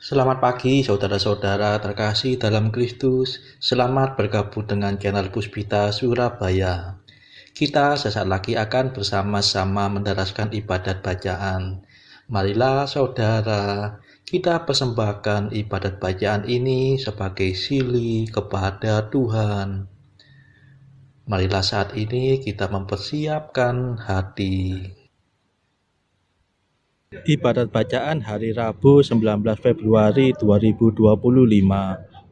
Selamat pagi saudara-saudara terkasih dalam Kristus. Selamat bergabung dengan channel Puspita Surabaya. Kita sesaat lagi akan bersama-sama mendaraskan ibadat bacaan. Marilah saudara, kita persembahkan ibadat bacaan ini sebagai sili kepada Tuhan. Marilah saat ini kita mempersiapkan hati. Ibadat bacaan hari Rabu 19 Februari 2025,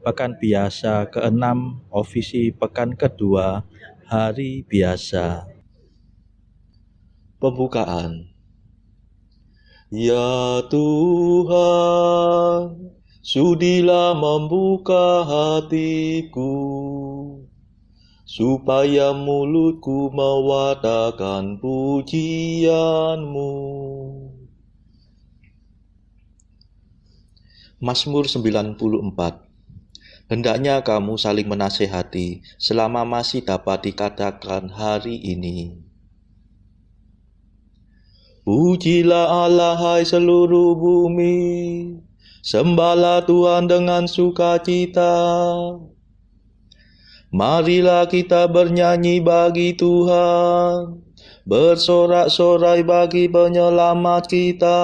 Pekan Biasa ke-6, Ofisi Pekan kedua, Hari Biasa. Pembukaan. Ya Tuhan, sudilah membuka hatiku, supaya mulutku mewartakan pujian-Mu. Mazmur 94. Hendaknya kamu saling menasehati selama masih dapat dikatakan hari ini. Pujilah Allah hai seluruh bumi, sembahlah Tuhan dengan sukacita. Marilah kita bernyanyi bagi Tuhan, bersorak-sorai bagi penyelamat kita,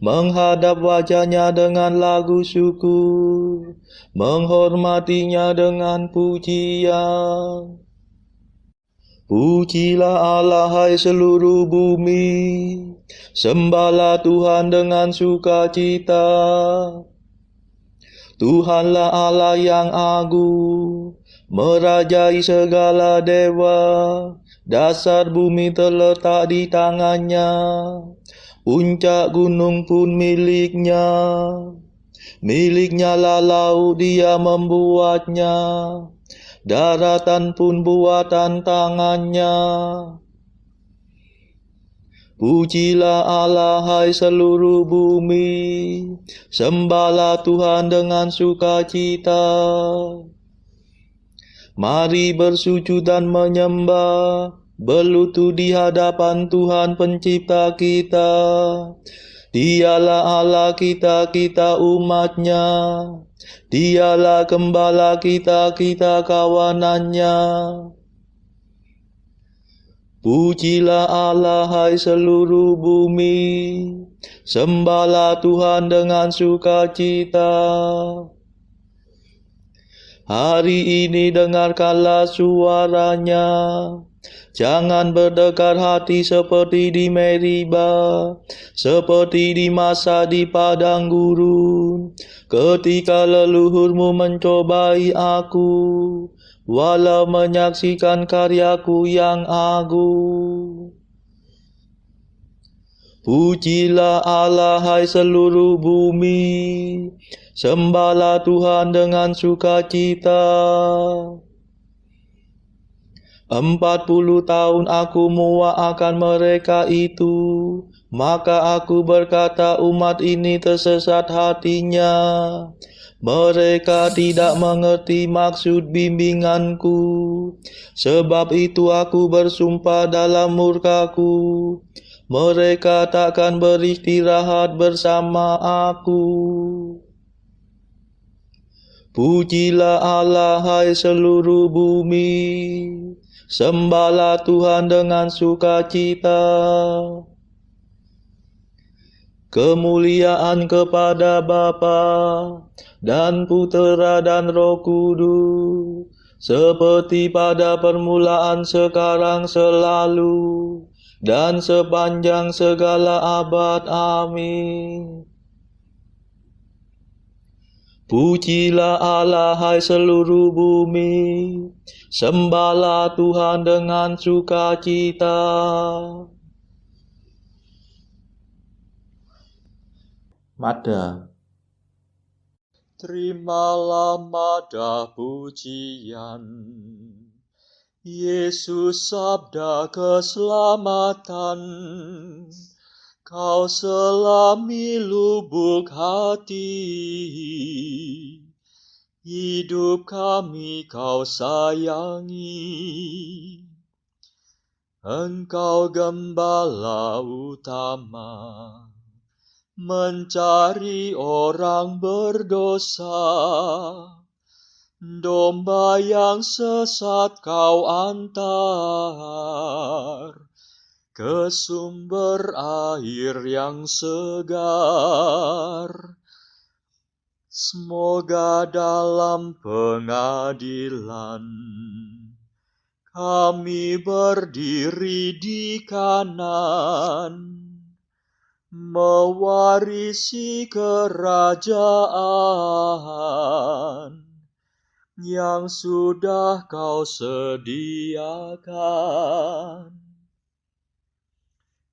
menghadap wajahnya dengan lagu syukur, menghormatinya dengan pujian. Pujilah Allah hai seluruh bumi, sembahlah Tuhan dengan sukacita. Tuhanlah Allah yang agung, merajai segala dewa, dasar bumi terletak di tangannya, puncak gunung pun miliknya. Miliknya lah laut, dia membuatnya, daratan pun buatan tangannya. Pujilah Allah hai seluruh bumi, sembahlah Tuhan dengan sukacita. Mari bersujud dan menyembah, berlutut di hadapan Tuhan pencipta kita. Dialah Allah kita, kita umatnya. Dialah gembala kita, kita kawanannya. Pujilah Allah hai seluruh bumi, sembahlah Tuhan dengan sukacita. Hari ini dengarkanlah suaranya, jangan berdekar hati seperti di Meriba, seperti di masa di padang gurun, ketika leluhurmu mencobai aku, walau menyaksikan karyaku yang agung. Pujilah Allah hai seluruh bumi, sembahlah Tuhan dengan sukacita. 40 tahun aku muak akan mereka itu, maka aku berkata umat ini tersesat hatinya. Mereka tidak mengerti maksud bimbinganku, sebab itu aku bersumpah dalam murkaku, mereka takkan beristirahat bersama aku. Pujilah Allah hai seluruh bumi, sembahlah Tuhan dengan sukacita. Kemuliaan kepada Bapa dan Putera dan Roh Kudus, seperti pada permulaan, sekarang, selalu, dan sepanjang segala abad. Amin. Pujilah Allah hai seluruh bumi, sembahlah Tuhan dengan sukacita. Mada. Terimalah madah pujian, Yesus sabda keselamatan, Kau selami lubuk hati, hidup kami Kau sayangi. Engkau gembala utama, mencari orang berdosa. Domba yang sesat kau antar ke sumber air yang segar. Semoga dalam pengadilan kami berdiri di kanan, mewarisi kerajaan yang sudah kau sediakan.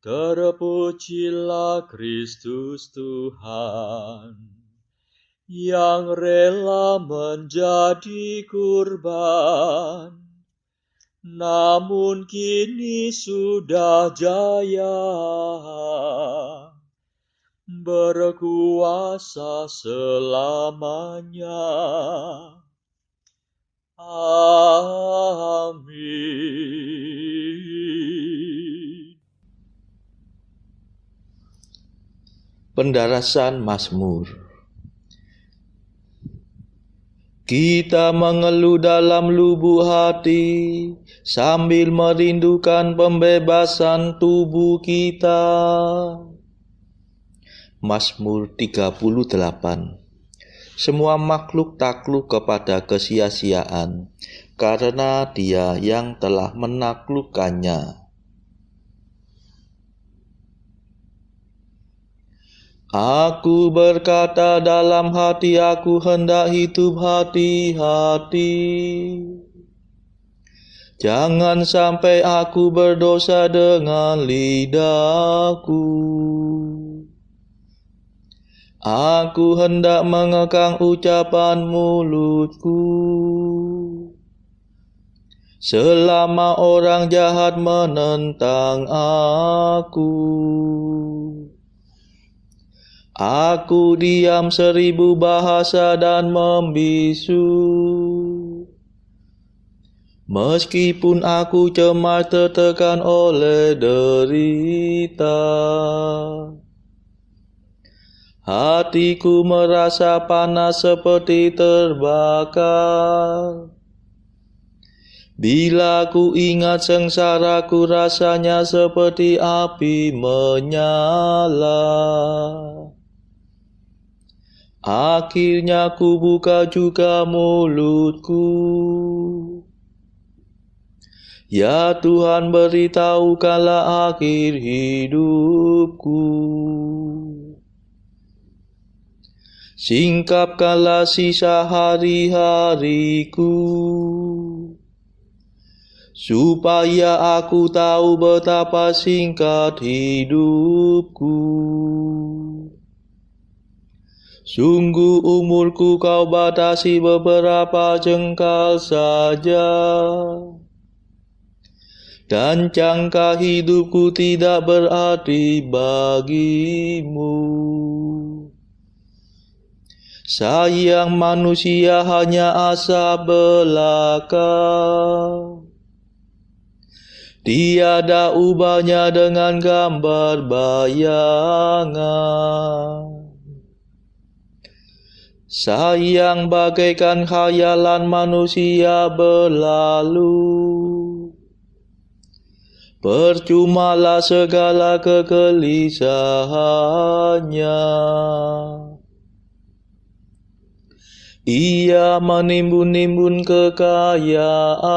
Terpujilah Kristus Tuhan, yang rela menjadi kurban, namun kini sudah jaya, berkuasa selamanya. Amin. Pendarasan Mazmur. Kita mengeluh dalam lubuk hati, sambil merindukan pembebasan tubuh kita. Mazmur 38. Semua makhluk takluk kepada kesia-siaan, karena Dia yang telah menaklukkannya. Aku berkata dalam hati aku, hendak hidup hati-hati. Jangan sampai aku berdosa dengan lidahku. Aku hendak mengekang ucapan mulutku, selama orang jahat menentang aku. Aku diam 1000 bahasa dan membisu, meskipun aku cemas tertekan oleh derita. Hatiku merasa panas seperti terbakar. Bila ku ingat sengsaraku, rasanya seperti api menyala. Akhirnya ku buka juga mulutku. Ya Tuhan, beritahukanlah akhir hidupku. Singkapkanlah sisa hari-hariku, supaya aku tahu betapa singkat hidupku. Sungguh umurku kau batasi beberapa jengkal saja, dan jangka hidupku tidak berarti bagimu. Sayang manusia hanya asap belaka, tiada ubahnya dengan gambar bayangan. Sayang bagaikan khayalan manusia berlalu, percumalah segala kegelisahannya. Ia menimbun-nimbun kekayaan,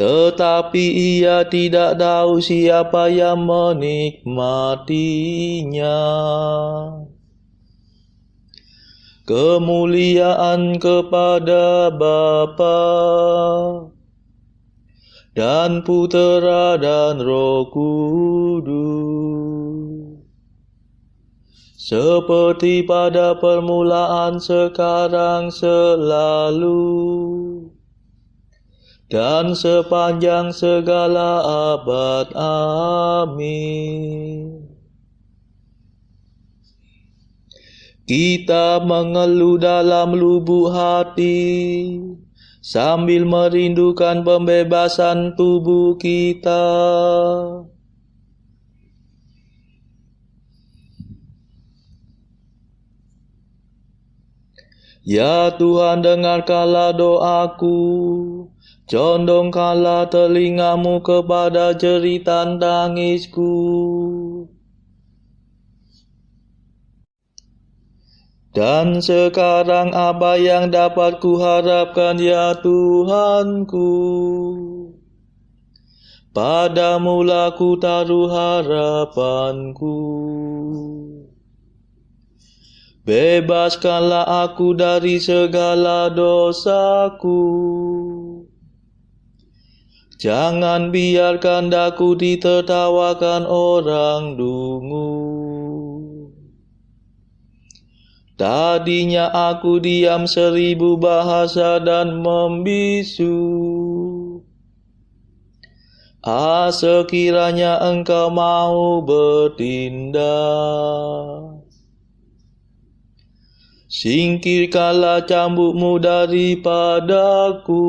tetapi ia tidak tahu siapa yang menikmatinya. Kemuliaan kepada Bapa dan Putera dan Roh Kudus, seperti pada permulaan, sekarang, selalu, dan sepanjang segala abad. Amin. Kita mengeluh dalam lubuk hati, sambil merindukan pembebasan tubuh kita. Ya Tuhan, dengarkanlah doaku, condongkanlah telingamu kepada jeritan tangisku. Dan sekarang apa yang dapat kuharapkan ya Tuhanku? Padamulah ku taruh harapanku. Bebaskanlah aku dari segala dosaku. Jangan biarkan daku ditertawakan orang dungu. Tadinya aku diam 1000 bahasa dan membisu. Sekiranya Engkau mau bertindak. Singkirkanlah cambukmu daripadaku.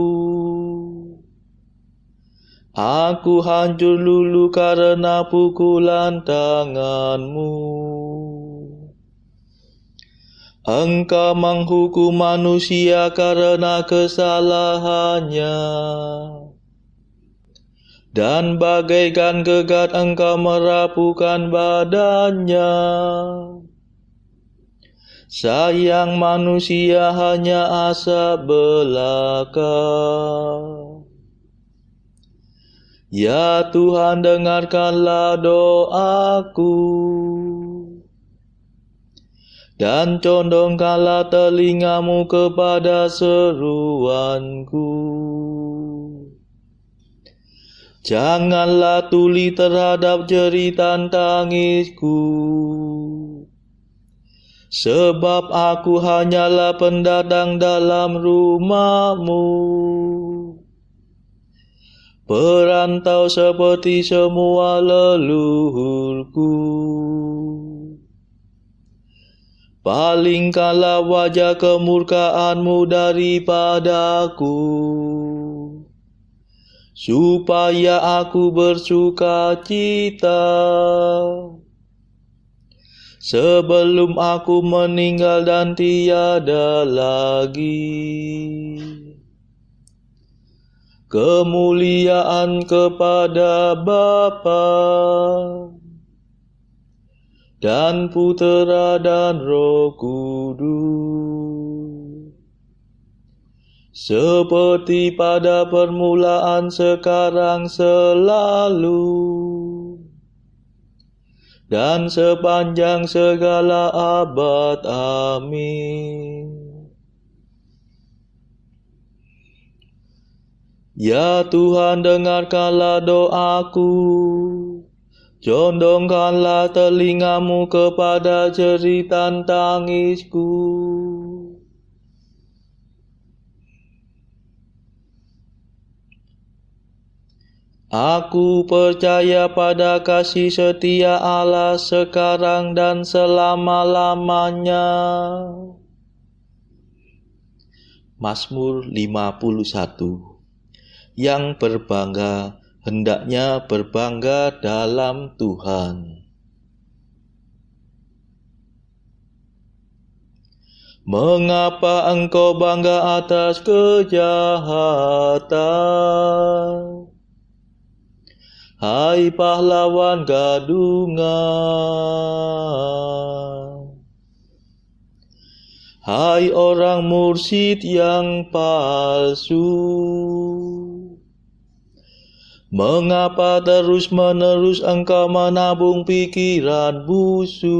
Aku hancur lulu karena pukulan tanganmu. Engkau menghukum manusia karena kesalahannya. Dan bagaikan gegat Engkau merapuhkan badannya. Sayang manusia hanya asap belaka. Ya Tuhan, dengarkanlah doaku. Dan condongkanlah telingamu kepada seruanku. Janganlah tuli terhadap jeritan tangisku. Sebab aku hanyalah pendatang dalam rumah-Mu. Perantau seperti semua leluhurku. Palingkanlah wajah kemurkaan-Mu daripadaku, supaya aku bersuka cita sebelum aku meninggal dan tiada lagi. Kemuliaan kepada Bapa dan Putera dan Roh Kudus, seperti pada permulaan, sekarang, selalu, dan sepanjang segala abad. Amin. Ya Tuhan, dengarkanlah doaku. Condongkanlah telingamu kepada jeritan tangisku. Aku percaya pada kasih setia Allah sekarang dan selama-lamanya. Mazmur 51. Yang berbangga hendaknya berbangga dalam Tuhan. Mengapa engkau bangga atas kejahatan? Hai pahlawan gadungan. Hai orang mursyid yang palsu. Mengapa terus-menerus engkau menabung pikiran busuk?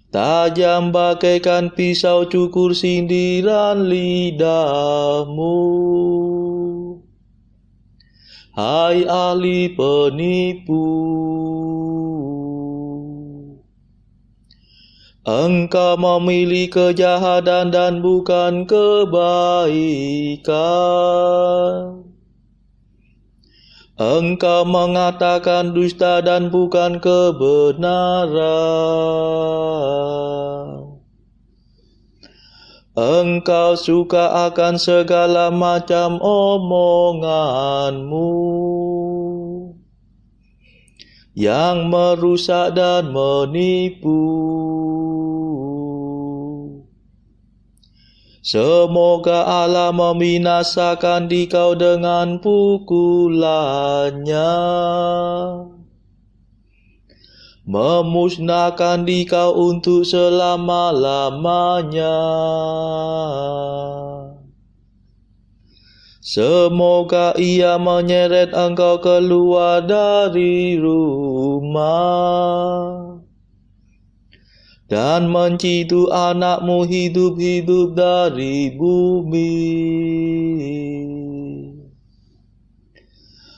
Tajam bagaikan pisau cukur sindiran lidahmu. Hai ahli penipu. Engkau memilih kejahatan dan bukan kebaikan. Engkau mengatakan dusta dan bukan kebenaran. Engkau suka akan segala macam omonganmu. yang merusak dan menipu. Semoga Allah membinasakan dikau dengan pukulannya, memusnahkan dikau untuk selama-lamanya. Semoga ia menyeret engkau keluar dari rumah dan mencidu anakmu hidup-hidup dari bumi.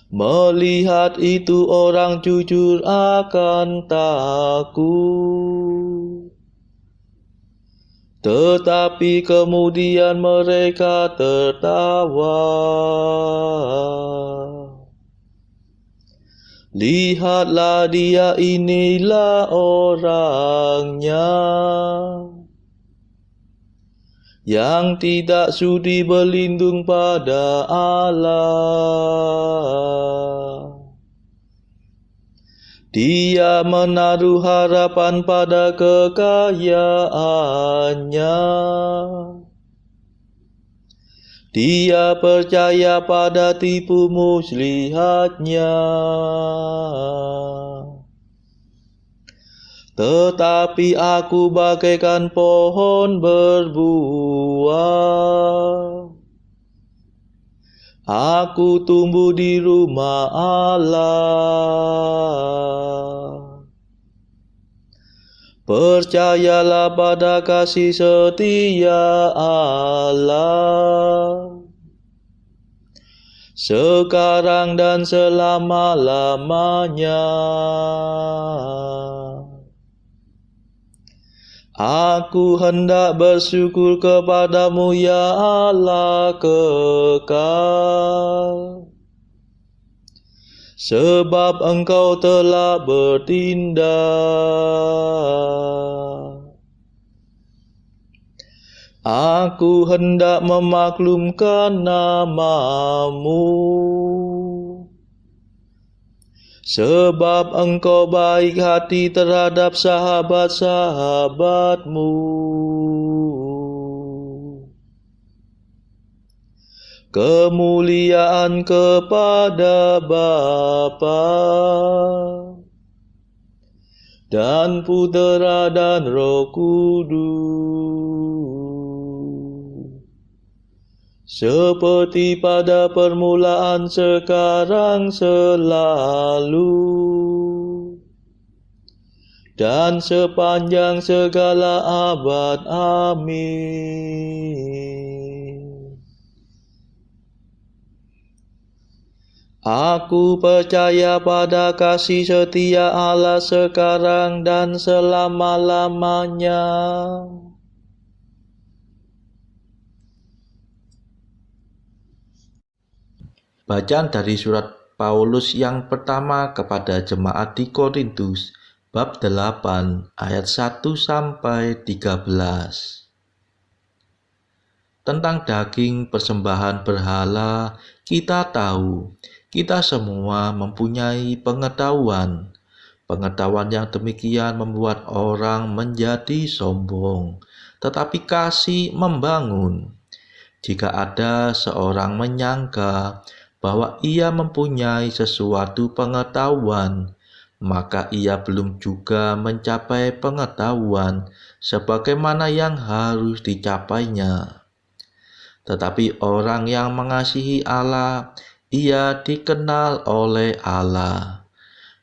Melihat itu orang jujur akan takut, tetapi kemudian mereka tertawa. Lihatlah dia, inilah orangnya yang tidak sudi berlindung pada Allah. Dia menaruh harapan pada kekayaannya. Dia percaya pada tipu muslihatnya. Tetapi aku bagaikan pohon berbuah. Aku tumbuh di rumah Allah. Percayalah pada kasih setia Allah, sekarang dan selama-lamanya. Aku hendak bersyukur kepadamu, ya Allah kekal, sebab engkau telah bertindak. Aku hendak memaklumkan namamu, sebab engkau baik hati terhadap sahabat-sahabatmu. Kemuliaan kepada Bapa dan Putera dan Roh Kudus, seperti pada permulaan, sekarang, selalu, dan sepanjang segala abad. Amin. Aku percaya pada kasih setia Allah sekarang dan selama-lamanya. Bacaan dari surat Paulus yang pertama kepada jemaat di Korintus, bab 8 ayat 1 sampai 13. Tentang daging persembahan berhala, kita tahu, kita semua mempunyai pengetahuan. Pengetahuan yang demikian membuat orang menjadi sombong, tetapi kasih membangun. Jika ada seorang menyangka bahwa ia mempunyai sesuatu pengetahuan, maka ia belum juga mencapai pengetahuan sebagaimana yang harus dicapainya. Tetapi orang yang mengasihi Allah, ia dikenal oleh Allah.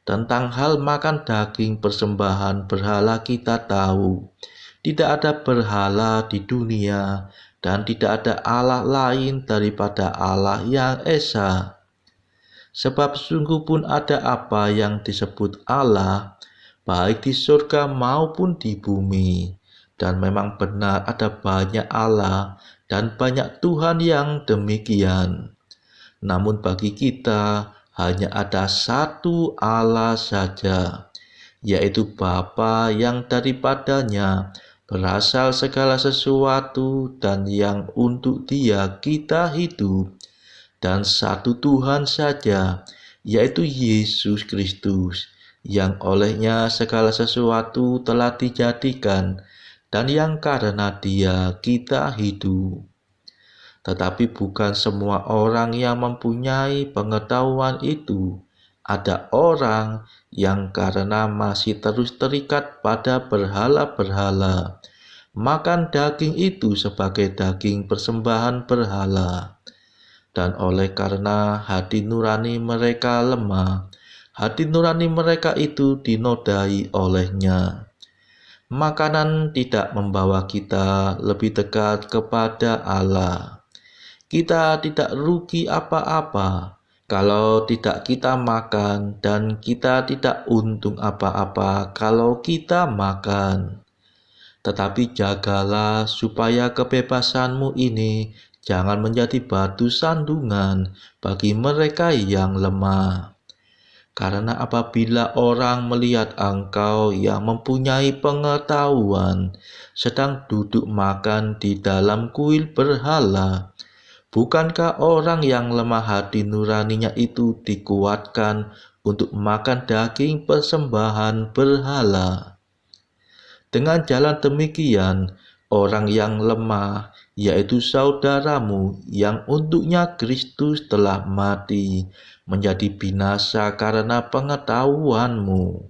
Tentang hal makan daging persembahan berhala kita tahu, tidak ada berhala di dunia dan tidak ada Allah lain daripada Allah yang Esa. Sebab sungguh pun ada apa yang disebut Allah, baik di surga maupun di bumi. Dan memang benar ada banyak Allah dan banyak Tuhan yang demikian. Namun bagi kita hanya ada satu Allah saja, yaitu Bapa yang daripadanya berasal segala sesuatu dan yang untuk Dia kita hidup, dan satu Tuhan saja, yaitu Yesus Kristus, yang olehnya segala sesuatu telah dijadikan, dan yang karena Dia kita hidup. Tetapi bukan semua orang yang mempunyai pengetahuan itu. Ada orang yang karena masih terus terikat pada berhala-berhala, makan daging itu sebagai daging persembahan berhala. Dan oleh karena hati nurani mereka lemah, hati nurani mereka itu dinodai olehnya. Makanan tidak membawa kita lebih dekat kepada Allah. Kita tidak rugi apa-apa kalau tidak kita makan, dan kita tidak untung apa-apa kalau kita makan. Tetapi jagalah supaya kebebasanmu ini jangan menjadi batu sandungan bagi mereka yang lemah. Karena apabila orang melihat engkau yang mempunyai pengetahuan sedang duduk makan di dalam kuil berhala, bukankah orang yang lemah hati nuraninya itu dikuatkan untuk makan daging persembahan berhala? Dengan jalan demikian, orang yang lemah, yaitu saudaramu yang untuknya Kristus telah mati, menjadi binasa karena pengetahuanmu.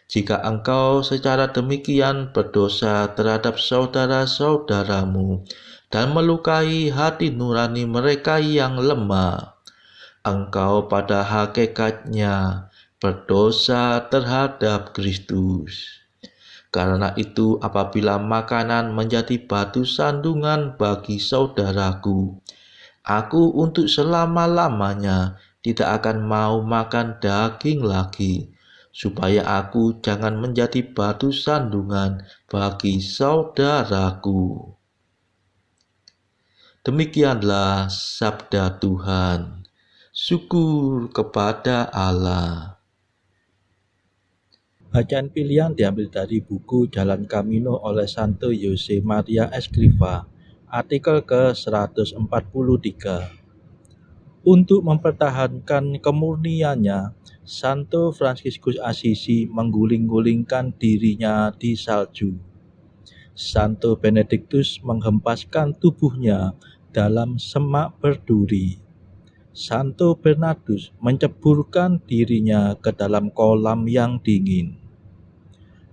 Jika engkau secara demikian berdosa terhadap saudara-saudaramu dan melukai hati nurani mereka yang lemah, engkau pada hakikatnya berdosa terhadap Kristus. Karena itu, apabila makanan menjadi batu sandungan bagi saudaraku, aku untuk selama-lamanya tidak akan mau makan daging lagi, supaya aku jangan menjadi batu sandungan bagi saudaraku. Demikianlah sabda Tuhan. Syukur kepada Allah. Bacaan pilihan diambil dari buku Jalan Camino oleh Santo Jose Maria Escrivá, artikel ke-143. Untuk mempertahankan kemurniannya, Santo Fransiskus Assisi mengguling-gulingkan dirinya di salju. Santo Benediktus menghempaskan tubuhnya dalam semak berduri. Santo Bernardus menceburkan dirinya ke dalam kolam yang dingin.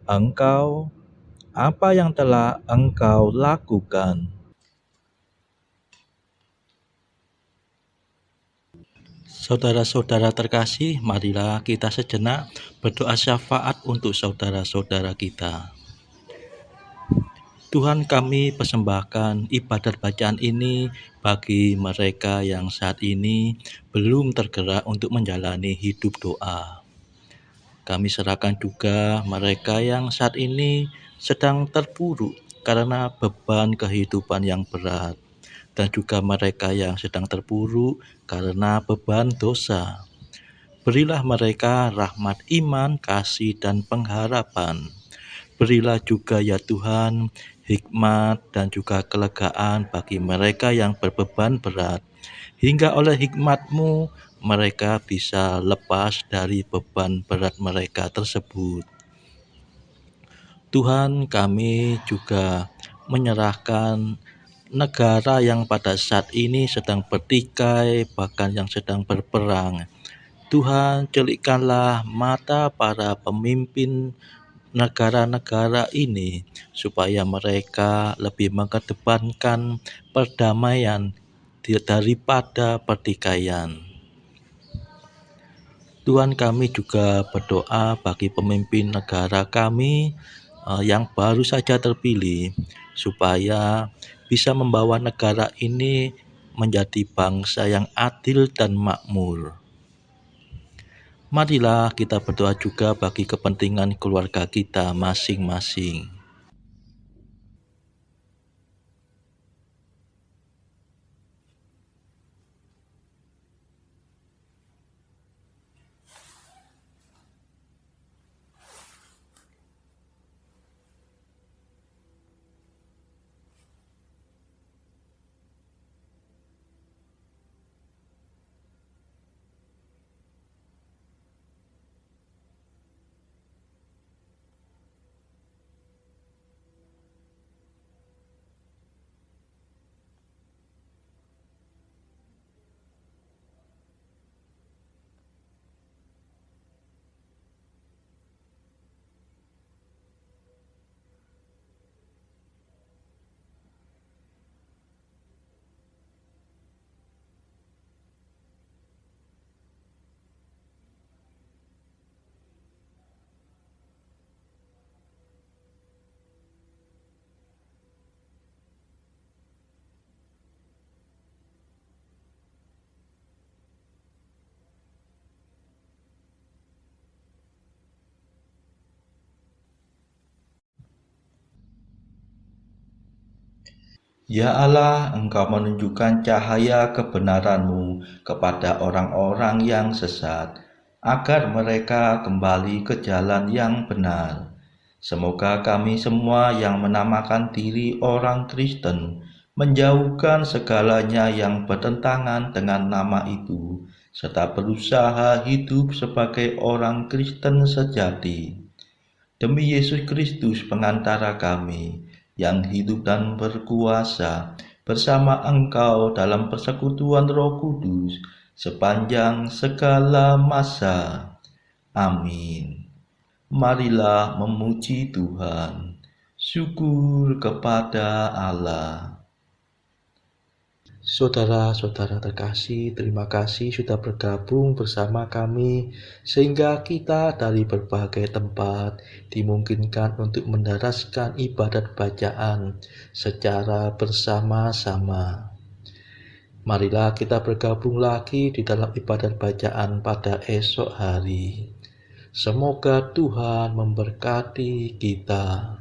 Engkau, apa yang telah engkau lakukan? Saudara-saudara terkasih, marilah kita sejenak berdoa syafaat untuk saudara-saudara kita. Tuhan, kami persembahkan ibadat bacaan ini bagi mereka yang saat ini belum tergerak untuk menjalani hidup doa. Kami serahkan juga mereka yang saat ini sedang terpuruk karena beban kehidupan yang berat, dan juga mereka yang sedang terpuruk karena beban dosa. Berilah mereka rahmat iman, kasih, dan pengharapan. Berilah juga ya Tuhan hikmat dan juga kelegaan bagi mereka yang berbeban berat, hingga oleh hikmat-Mu mereka bisa lepas dari beban berat mereka tersebut. Tuhan, kami juga menyerahkan negara yang pada saat ini sedang bertikai, bahkan yang sedang berperang. Tuhan, celikkanlah mata para pemimpin negara-negara ini supaya mereka lebih mengedepankan perdamaian daripada pertikaian. Tuhan, kami juga berdoa bagi pemimpin negara kami yang baru saja terpilih, supaya bisa membawa negara ini menjadi bangsa yang adil dan makmur. Marilah kita berdoa juga bagi kepentingan keluarga kita masing-masing. Ya Allah, Engkau menunjukkan cahaya kebenaran-Mu kepada orang-orang yang sesat, agar mereka kembali ke jalan yang benar. Semoga kami semua yang menamakan diri orang Kristen menjauhkan segalanya yang bertentangan dengan nama itu, serta berusaha hidup sebagai orang Kristen sejati. Demi Yesus Kristus pengantara kami, yang hidup dan berkuasa bersama Engkau dalam persekutuan Roh Kudus sepanjang segala masa. Amin. Marilah memuji Tuhan. Syukur kepada Allah. Saudara-saudara terkasih, terima kasih sudah bergabung bersama kami sehingga kita dari berbagai tempat dimungkinkan untuk mendaraskan ibadat bacaan secara bersama-sama. Marilah kita bergabung lagi di dalam ibadat bacaan pada esok hari. Semoga Tuhan memberkati kita.